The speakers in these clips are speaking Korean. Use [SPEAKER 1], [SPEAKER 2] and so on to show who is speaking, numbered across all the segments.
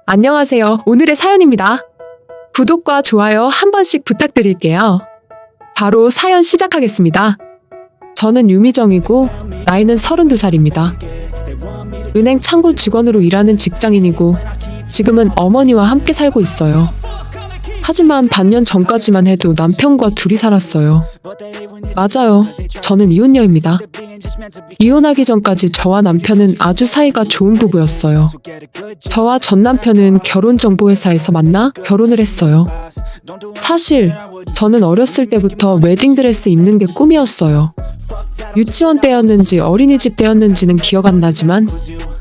[SPEAKER 1] 안녕하세요. 오늘의 사연입니다. 구독과 좋아요 한 번씩 부탁드릴게요. 바로 사연 시작하겠습니다. 저는 유미정이고 나이는 32살입니다. 은행 창구 직원으로 일하는 직장인이고 지금은 어머니와 함께 살고 있어요. 하지만 반년 전까지만 해도 남편과 둘이 살았어요. 맞아요. 저는 이혼녀입니다. 이혼하기 전까지 저와 남편은 아주 사이가 좋은 부부였어요. 저와 전 남편은 결혼정보회사에서 만나 결혼을 했어요. 사실 저는 어렸을 때부터 웨딩드레스 입는 게 꿈이었어요. 유치원 때였는지 어린이집 때였는지는 기억 안 나지만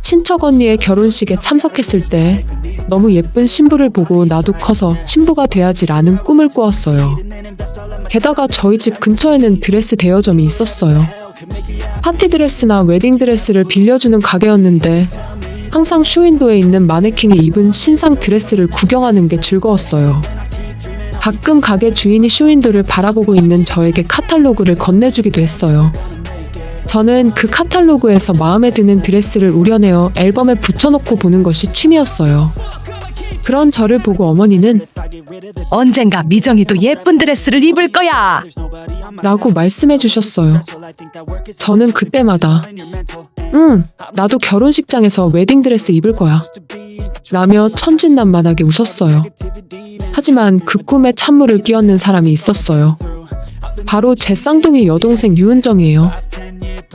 [SPEAKER 1] 친척 언니의 결혼식에 참석했을 때 너무 예쁜 신부를 보고 나도 커서 신부가 돼야지라는 꿈을 꾸었어요. 게다가 저희 집 근처에는 드레스 대여점이 있었어요. 파티 드레스나 웨딩 드레스를 빌려주는 가게였는데 항상 쇼윈도에 있는 마네킹이 입은 신상 드레스를 구경하는 게 즐거웠어요. 가끔 가게 주인이 쇼윈도를 바라보고 있는 저에게 카탈로그를 건네주기도 했어요. 저는 그 카탈로그에서 마음에 드는 드레스를 우려내어 앨범에 붙여놓고 보는 것이 취미였어요. 그런 저를 보고 어머니는
[SPEAKER 2] 언젠가 미정이도 예쁜 드레스를 입을 거야.
[SPEAKER 1] 라고 말씀해 주셨어요. 저는 그때마다 나도 결혼식장에서 웨딩드레스 입을 거야 라며 천진난만하게 웃었어요. 하지만 그 꿈에 찬물을 끼얹는 사람이 있었어요. 바로 제 쌍둥이 여동생 유은정이에요.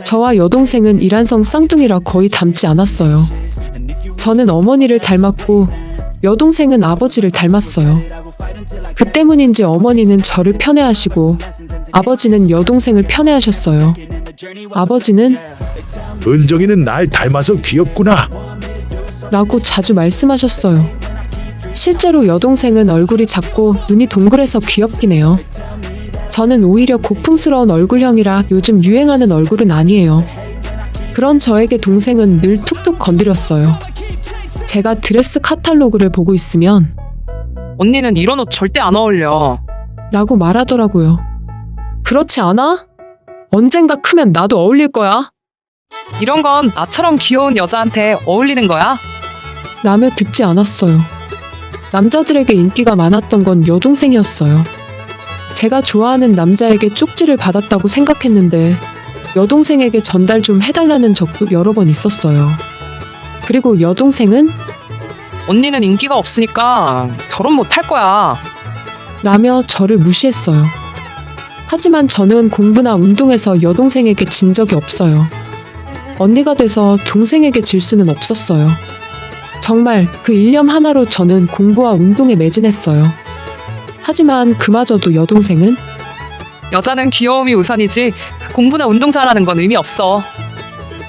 [SPEAKER 1] 저와 여동생은 이란성 쌍둥이라 거의 닮지 않았어요. 저는 어머니를 닮았고 여동생은 아버지를 닮았어요. 그 때문인지 어머니는 저를 편애하시고 아버지는 여동생을 편애하셨어요. 아버지는
[SPEAKER 3] 은정이는 날 닮아서 귀엽구나.
[SPEAKER 1] 라고 자주 말씀하셨어요. 실제로 여동생은 얼굴이 작고 눈이 동그래서 귀엽긴 해요. 저는 오히려 고풍스러운 얼굴형이라 요즘 유행하는 얼굴은 아니에요. 그런 저에게 동생은 늘 툭툭 건드렸어요. 제가 드레스 카탈로그를 보고 있으면
[SPEAKER 2] 언니는 이런 옷 절대 안 어울려.
[SPEAKER 1] 라고 말하더라고요. 그렇지 않아? 언젠가 크면 나도 어울릴 거야.
[SPEAKER 2] 이런 건 나처럼 귀여운 여자한테 어울리는 거야.
[SPEAKER 1] 라며 듣지 않았어요. 남자들에게 인기가 많았던 건 여동생이었어요. 제가 좋아하는 남자에게 쪽지를 받았다고 생각했는데 여동생에게 전달 좀 해달라는 적도 여러 번 있었어요. 그리고 여동생은
[SPEAKER 2] 언니는 인기가 없으니까 결혼 못 할 거야.
[SPEAKER 1] 라며 저를 무시했어요. 하지만 저는 공부나 운동에서 여동생에게 진 적이 없어요. 언니가 돼서 동생에게 질 수는 없었어요. 정말 그 일념 하나로 저는 공부와 운동에 매진했어요. 하지만 그마저도 여동생은
[SPEAKER 2] 여자는 귀여움이 우선이지 공부나 운동 잘하는 건 의미 없어.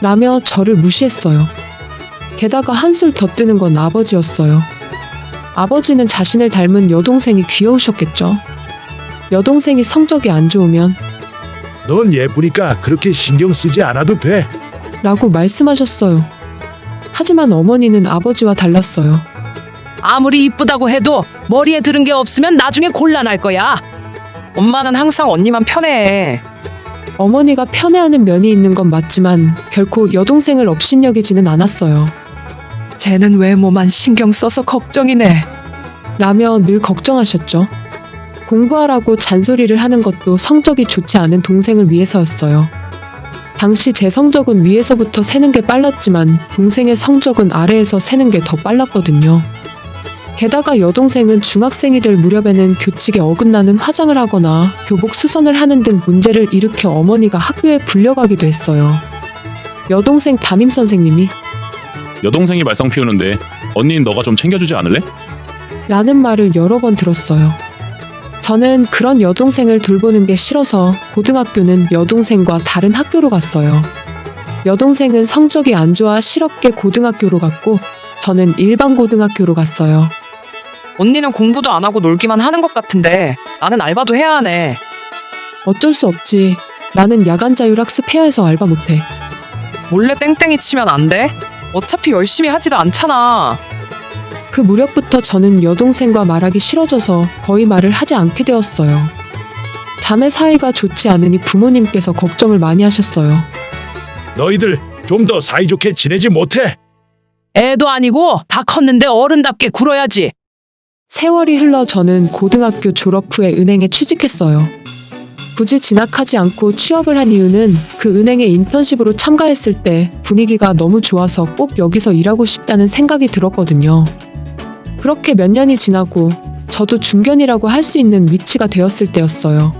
[SPEAKER 1] 라며 저를 무시했어요. 게다가 한술 더 뜨는 건 아버지였어요. 아버지는 자신을 닮은 여동생이 귀여우셨겠죠. 여동생이 성적이 안 좋으면
[SPEAKER 3] 넌 예쁘니까 그렇게 신경 쓰지 않아도 돼.
[SPEAKER 1] 라고 말씀하셨어요. 하지만 어머니는 아버지와 달랐어요.
[SPEAKER 2] 아무리 이쁘다고 해도 머리에 들은 게 없으면 나중에 곤란할 거야. 엄마는 항상 언니만 편애해.
[SPEAKER 1] 어머니가 편애하는 면이 있는 건 맞지만 결코 여동생을 업신여기지는 않았어요.
[SPEAKER 2] 쟤는 외모만 신경 써서 걱정이네.
[SPEAKER 1] 라며 늘 걱정하셨죠. 공부하라고 잔소리를 하는 것도 성적이 좋지 않은 동생을 위해서였어요. 당시 제 성적은 위에서부터 세는 게 빨랐지만 동생의 성적은 아래에서 세는 게 더 빨랐거든요. 게다가 여동생은 중학생이 될 무렵에는 교칙에 어긋나는 화장을 하거나 교복 수선을 하는 등 문제를 일으켜 어머니가 학교에 불려가기도 했어요. 여동생 담임 선생님이
[SPEAKER 4] 여동생이 말썽 피우는데 언니는 너가 좀 챙겨주지 않을래?
[SPEAKER 1] 라는 말을 여러 번 들었어요. 저는 그런 여동생을 돌보는 게 싫어서 고등학교는 여동생과 다른 학교로 갔어요. 여동생은 성적이 안 좋아 실업계 고등학교로 갔고 저는 일반 고등학교로 갔어요.
[SPEAKER 2] 언니는 공부도 안 하고 놀기만 하는 것 같은데 나는 알바도 해야 하네.
[SPEAKER 1] 어쩔 수 없지. 나는 야간 자율학습 해야 해서 알바 못해.
[SPEAKER 2] 몰래 땡땡이 치면 안 돼? 어차피 열심히 하지도 않잖아.
[SPEAKER 1] 그 무렵부터 저는 여동생과 말하기 싫어져서 거의 말을 하지 않게 되었어요. 자매 사이가 좋지 않으니 부모님께서 걱정을 많이 하셨어요.
[SPEAKER 3] 너희들 좀 더 사이좋게 지내지 못해?
[SPEAKER 2] 애도 아니고 다 컸는데 어른답게 굴어야지.
[SPEAKER 1] 세월이 흘러 저는 고등학교 졸업 후에 은행에 취직했어요. 굳이 진학하지 않고 취업을 한 이유는 그 은행에 인턴십으로 참가했을 때 분위기가 너무 좋아서 꼭 여기서 일하고 싶다는 생각이 들었거든요. 그렇게 몇 년이 지나고 저도 중견이라고 할 수 있는 위치가 되었을 때였어요.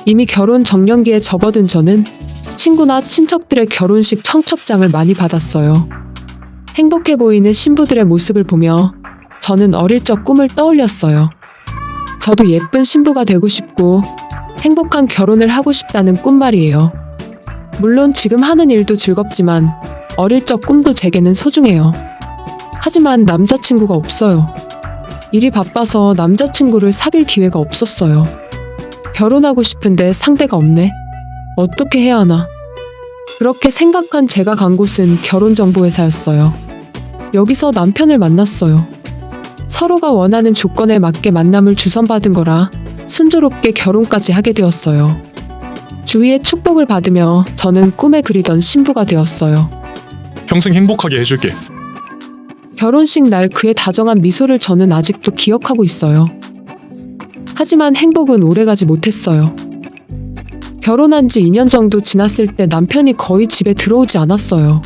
[SPEAKER 1] 이미 결혼 정년기에 접어든 저는 친구나 친척들의 결혼식 청첩장을 많이 받았어요. 행복해 보이는 신부들의 모습을 보며 저는 어릴 적 꿈을 떠올렸어요. 저도 예쁜 신부가 되고 싶고 행복한 결혼을 하고 싶다는 꿈 말이에요. 물론 지금 하는 일도 즐겁지만 어릴 적 꿈도 제게는 소중해요. 하지만 남자친구가 없어요. 일이 바빠서 남자친구를 사귈 기회가 없었어요. 결혼하고 싶은데 상대가 없네. 어떻게 해야 하나? 그렇게 생각한 제가 간 곳은 결혼정보회사였어요. 여기서 남편을 만났어요. 서로가 원하는 조건에 맞게 만남을 주선받은 거라 순조롭게 결혼까지 하게 되었어요. 주위의 축복을 받으며 저는 꿈에 그리던 신부가 되었어요.
[SPEAKER 5] 평생 행복하게 해줄게.
[SPEAKER 1] 결혼식 날 그의 다정한 미소를 저는 아직도 기억하고 있어요. 하지만 행복은 오래가지 못했어요. 결혼한 지 2년 정도 지났을 때 남편이 거의 집에 들어오지 않았어요.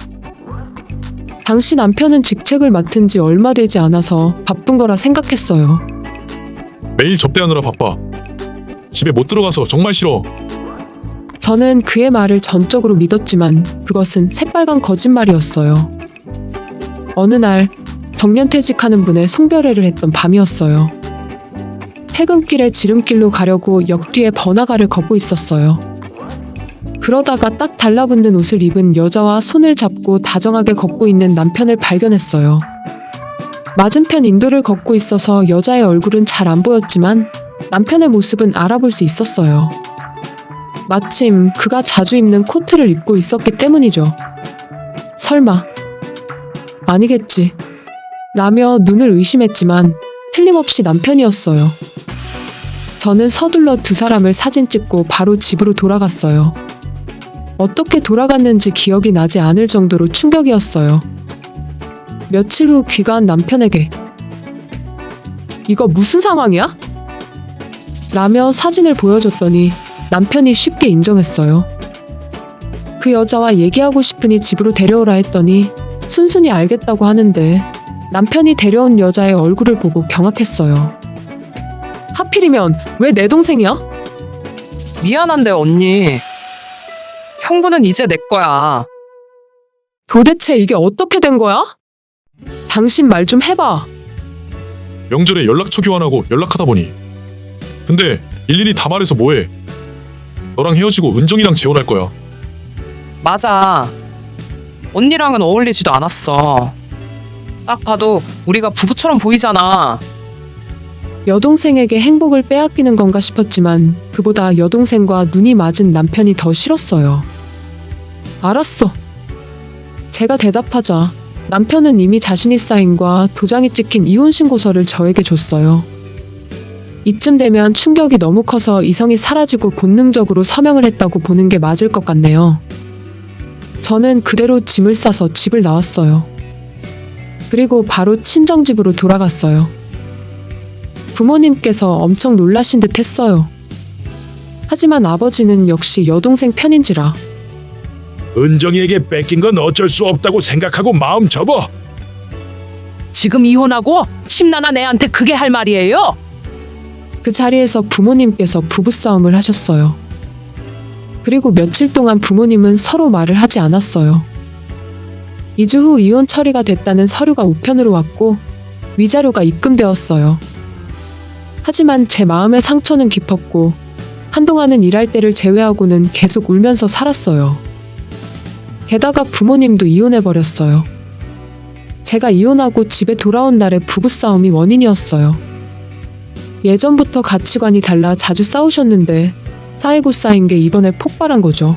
[SPEAKER 1] 당시 남편은 직책을 맡은 지 얼마 되지 않아서 바쁜 거라 생각했어요.
[SPEAKER 5] 매일 접대하느라 바빠. 집에 못 들어가서 정말 싫어.
[SPEAKER 1] 저는 그의 말을 전적으로 믿었지만 그것은 새빨간 거짓말이었어요. 어느 날 정년퇴직하는 분의 송별회를 했던 밤이었어요. 퇴근길에 지름길로 가려고 역 뒤에 번화가를 걷고 있었어요. 그러다가 딱 달라붙는 옷을 입은 여자와 손을 잡고 다정하게 걷고 있는 남편을 발견했어요. 맞은편 인도를 걷고 있어서 여자의 얼굴은 잘 안 보였지만 남편의 모습은 알아볼 수 있었어요. 마침 그가 자주 입는 코트를 입고 있었기 때문이죠. 설마 아니겠지 라며 눈을 의심했지만 틀림없이 남편이었어요. 저는 서둘러 두 사람을 사진 찍고 바로 집으로 돌아갔어요. 어떻게 돌아갔는지 기억이 나지 않을 정도로 충격이었어요. 며칠 후 귀가한 남편에게 이거 무슨 상황이야? 라며 사진을 보여줬더니 남편이 쉽게 인정했어요. 그 여자와 얘기하고 싶으니 집으로 데려오라 했더니 순순히 알겠다고 하는데 남편이 데려온 여자의 얼굴을 보고 경악했어요. 하필이면 왜 내 동생이야?
[SPEAKER 2] 미안한데 언니. 형부는 이제 내 거야.
[SPEAKER 1] 도대체 이게 어떻게 된 거야? 당신 말 좀 해봐.
[SPEAKER 5] 명절에 연락처 교환하고 연락하다 보니. 근데 일일이 다 말해서 뭐해. 너랑 헤어지고 은정이랑 재혼할 거야.
[SPEAKER 2] 맞아. 언니랑은 어울리지도 않았어. 딱 봐도 우리가 부부처럼 보이잖아.
[SPEAKER 1] 여동생에게 행복을 빼앗기는 건가 싶었지만 그보다 여동생과 눈이 맞은 남편이 더 싫었어요. 알았어. 제가 대답하자 남편은 이미 자신이 사인과 도장이 찍힌 이혼 신고서를 저에게 줬어요. 이쯤 되면 충격이 너무 커서 이성이 사라지고 본능적으로 서명을 했다고 보는 게 맞을 것 같네요. 저는 그대로 짐을 싸서 집을 나왔어요. 그리고 바로 친정집으로 돌아갔어요. 부모님께서 엄청 놀라신 듯 했어요. 하지만 아버지는 역시 여동생 편인지라
[SPEAKER 3] 은정이에게 뺏긴 건 어쩔 수 없다고 생각하고 마음 접어.
[SPEAKER 2] 지금 이혼하고 심란한 애한테 그게 할 말이에요?
[SPEAKER 1] 그 자리에서 부모님께서 부부싸움을 하셨어요. 그리고 며칠 동안 부모님은 서로 말을 하지 않았어요. 2주 후 이혼 처리가 됐다는 서류가 우편으로 왔고 위자료가 입금되었어요. 하지만 제 마음의 상처는 깊었고 한동안은 일할 때를 제외하고는 계속 울면서 살았어요. 게다가 부모님도 이혼해버렸어요. 제가 이혼하고 집에 돌아온 날의 부부싸움이 원인이었어요. 예전부터 가치관이 달라 자주 싸우셨는데 쌓이고 쌓인 게 이번에 폭발한 거죠.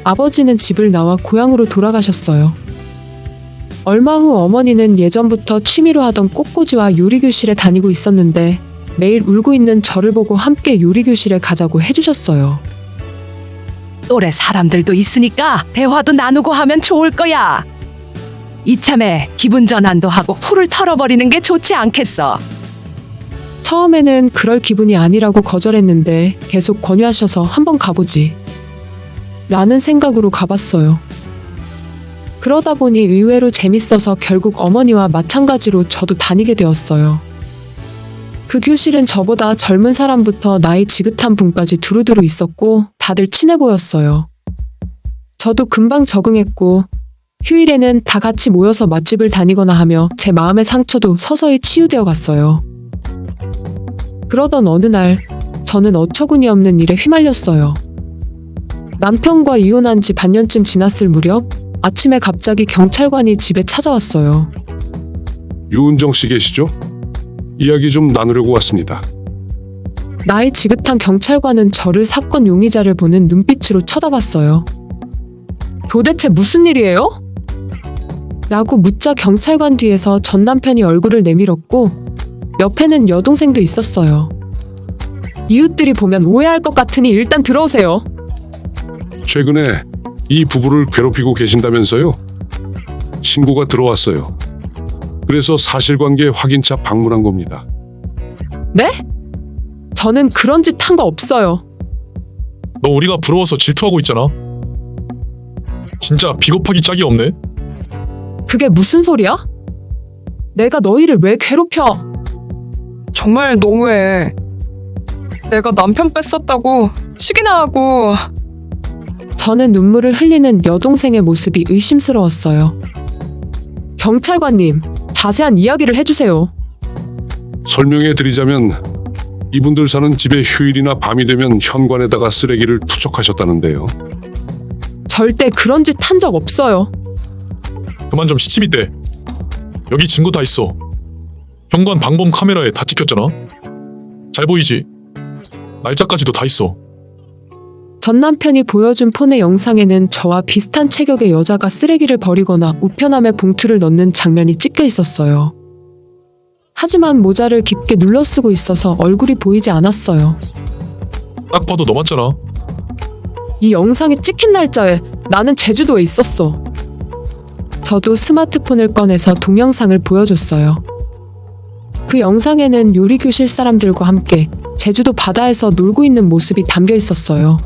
[SPEAKER 1] 아버지는 집을 나와 고향으로 돌아가셨어요. 얼마 후 어머니는 예전부터 취미로 하던 꽃꽂이와 요리교실에 다니고 있었는데 매일 울고 있는 저를 보고 함께 요리교실에 가자고 해주셨어요.
[SPEAKER 2] 또래 사람들도 있으니까 대화도 나누고 하면 좋을 거야. 이참에 기분 전환도 하고 풀을 털어버리는 게 좋지 않겠어.
[SPEAKER 1] 처음에는 그럴 기분이 아니라고 거절했는데 계속 권유하셔서 한번 가보지. 라는 생각으로 가봤어요. 그러다 보니 의외로 재밌어서 결국 어머니와 마찬가지로 저도 다니게 되었어요. 그 교실은 저보다 젊은 사람부터 나이 지긋한 분까지 두루두루 있었고 다들 친해 보였어요. 저도 금방 적응했고 휴일에는 다 같이 모여서 맛집을 다니거나 하며 제 마음의 상처도 서서히 치유되어 갔어요. 그러던 어느 날 저는 어처구니 없는 일에 휘말렸어요. 남편과 이혼한 지 반년쯤 지났을 무렵 아침에 갑자기 경찰관이 집에 찾아왔어요.
[SPEAKER 6] 유은정 씨 계시죠? 이야기 좀 나누려고 왔습니다.
[SPEAKER 1] 나이 지긋한 경찰관은 저를 사건 용의자를 보는 눈빛으로 쳐다봤어요. 도대체 무슨 일이에요? 라고 묻자 경찰관 뒤에서 전 남편이 얼굴을 내밀었고 옆에는 여동생도 있었어요. 이웃들이 보면 오해할 것 같으니 일단 들어오세요.
[SPEAKER 6] 최근에 이 부부를 괴롭히고 계신다면서요? 신고가 들어왔어요. 그래서 사실관계 확인차 방문한 겁니다.
[SPEAKER 1] 네? 저는 그런 짓 한 거 없어요.
[SPEAKER 5] 너 우리가 부러워서 질투하고 있잖아. 진짜 비겁하기 짝이 없네.
[SPEAKER 1] 그게 무슨 소리야? 내가 너희를 왜 괴롭혀?
[SPEAKER 2] 정말 너무해. 내가 남편 뺐었다고 시기나 하고.
[SPEAKER 1] 저는 눈물을 흘리는 여동생의 모습이 의심스러웠어요. 경찰관님, 자세한 이야기를 해주세요.
[SPEAKER 6] 설명해 드리자면 이분들 사는 집에 휴일이나 밤이 되면 현관에다가 쓰레기를 투척하셨다는데요.
[SPEAKER 1] 절대 그런 짓 한 적 없어요.
[SPEAKER 5] 그만 좀 시치미 때. 여기 증거 다 있어. 현관 방범 카메라에 다 찍혔잖아. 잘 보이지? 날짜까지도 다 있어.
[SPEAKER 1] 전 남편이 보여준 폰의 영상에는 저와 비슷한 체격의 여자가 쓰레기를 버리거나 우편함에 봉투를 넣는 장면이 찍혀 있었어요. 하지만 모자를 깊게 눌러 쓰고 있어서 얼굴이 보이지 않았어요.
[SPEAKER 5] 딱 봐도 너 맞잖아.
[SPEAKER 1] 이 영상이 찍힌 날짜에 나는 제주도에 있었어. 저도 스마트폰을 꺼내서 동영상을 보여줬어요. 그 영상에는 요리교실 사람들과 함께 제주도 바다에서 놀고 있는 모습이 담겨 있었어요.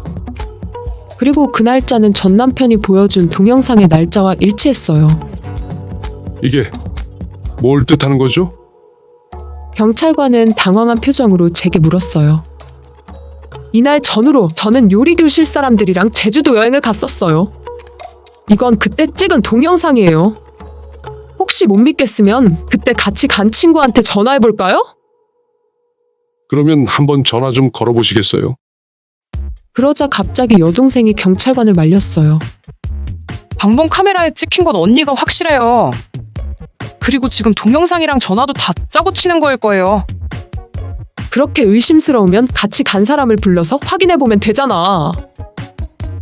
[SPEAKER 1] 그리고 그 날짜는 전 남편이 보여준 동영상의 날짜와 일치했어요.
[SPEAKER 6] 이게 뭘 뜻하는 거죠?
[SPEAKER 1] 경찰관은 당황한 표정으로 제게 물었어요. 이날 전후로 저는 요리교실 사람들이랑 제주도 여행을 갔었어요. 이건 그때 찍은 동영상이에요. 혹시 못 믿겠으면 그때 같이 간 친구한테 전화해볼까요?
[SPEAKER 6] 그러면 한번 전화 좀 걸어보시겠어요?
[SPEAKER 1] 그러자 갑자기 여동생이 경찰관을 말렸어요.
[SPEAKER 2] 방범 카메라에 찍힌 건 언니가 확실해요. 그리고 지금 동영상이랑 전화도 다 짜고 치는 거일 거예요.
[SPEAKER 1] 그렇게 의심스러우면 같이 간 사람을 불러서 확인해보면 되잖아.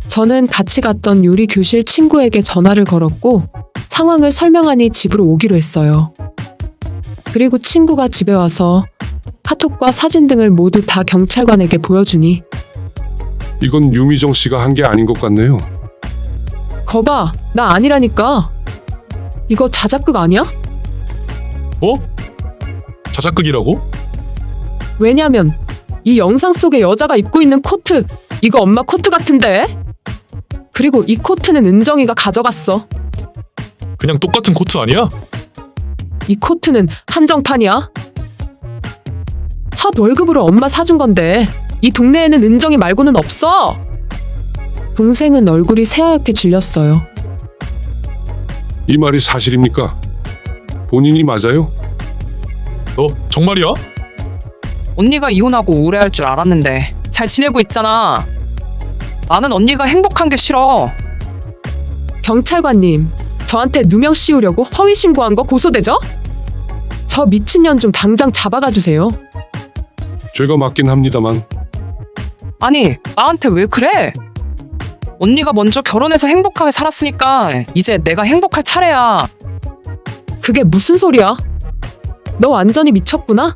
[SPEAKER 1] 저는 같이 갔던 요리 교실 친구에게 전화를 걸었고 상황을 설명하니 집으로 오기로 했어요. 그리고 친구가 집에 와서 카톡과 사진 등을 모두 다 경찰관에게 보여주니
[SPEAKER 6] 이건 유미정 씨가 한 게 아닌 것 같네요.
[SPEAKER 1] 거봐, 나 아니라니까. 이거 자작극 아니야?
[SPEAKER 5] 어? 자작극이라고?
[SPEAKER 1] 왜냐면 이 영상 속에 여자가 입고 있는 코트, 이거 엄마 코트 같은데? 그리고 이 코트는 은정이가 가져갔어.
[SPEAKER 5] 그냥 똑같은 코트 아니야?
[SPEAKER 1] 이 코트는 한정판이야. 첫 월급으로 엄마 사준 건데 이 동네에는 은정이 말고는 없어. 동생은 얼굴이 새하얗게 질렸어요.
[SPEAKER 6] 이 말이 사실입니까? 본인이 맞아요?
[SPEAKER 5] 너 정말이야?
[SPEAKER 2] 언니가 이혼하고 우울해할 줄 알았는데 잘 지내고 있잖아. 나는 언니가 행복한 게 싫어.
[SPEAKER 1] 경찰관님, 저한테 누명 씌우려고 허위 신고한 거 고소되죠? 저 미친년 좀 당장 잡아가 주세요.
[SPEAKER 6] 죄가 맞긴 합니다만
[SPEAKER 2] 아니, 나한테 왜 그래? 언니가 먼저 결혼해서 행복하게 살았으니까 이제 내가 행복할 차례야.
[SPEAKER 1] 그게 무슨 소리야? 너 완전히 미쳤구나?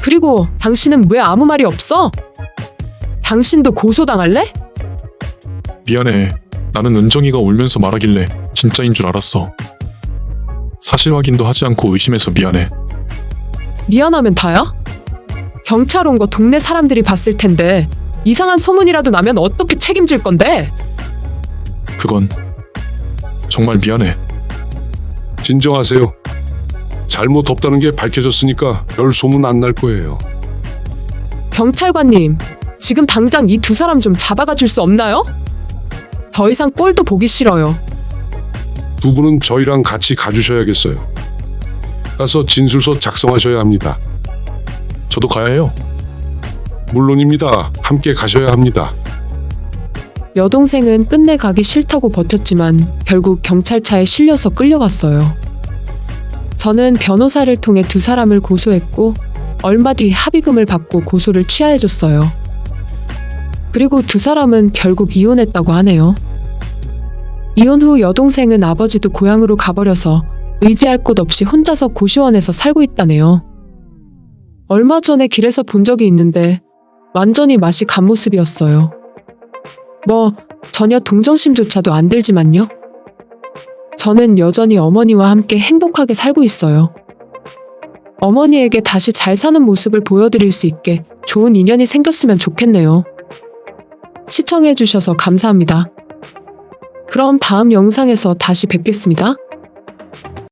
[SPEAKER 1] 그리고 당신은 왜 아무 말이 없어? 당신도 고소당할래?
[SPEAKER 5] 미안해. 나는 은정이가 울면서 말하길래 진짜인 줄 알았어. 사실 확인도 하지 않고 의심해서 미안해.
[SPEAKER 1] 미안하면 다야? 경찰 온 거 동네 사람들이 봤을 텐데 이상한 소문이라도 나면 어떻게 책임질 건데?
[SPEAKER 5] 그건 정말 미안해.
[SPEAKER 6] 진정하세요. 잘못 없다는 게 밝혀졌으니까 별 소문 안 날 거예요.
[SPEAKER 1] 경찰관님, 지금 당장 이 두 사람 좀 잡아가 줄 수 없나요? 더 이상 꼴도 보기 싫어요.
[SPEAKER 6] 두 분은 저희랑 같이 가주셔야겠어요. 가서 진술서 작성하셔야 합니다.
[SPEAKER 5] 저도 가야 해요.
[SPEAKER 6] 물론입니다. 함께 가셔야 합니다.
[SPEAKER 1] 여동생은 끝내 가기 싫다고 버텼지만 결국 경찰차에 실려서 끌려갔어요. 저는 변호사를 통해 두 사람을 고소했고 얼마 뒤 합의금을 받고 고소를 취하해줬어요. 그리고 두 사람은 결국 이혼했다고 하네요. 이혼 후 여동생은 아버지도 고향으로 가버려서 의지할 곳 없이 혼자서 고시원에서 살고 있다네요. 얼마 전에 길에서 본 적이 있는데 완전히 맛이 간 모습이었어요. 뭐 전혀 동정심조차도 안 들지만요. 저는 여전히 어머니와 함께 행복하게 살고 있어요. 어머니에게 다시 잘 사는 모습을 보여드릴 수 있게 좋은 인연이 생겼으면 좋겠네요. 시청해주셔서 감사합니다. 그럼 다음 영상에서 다시 뵙겠습니다.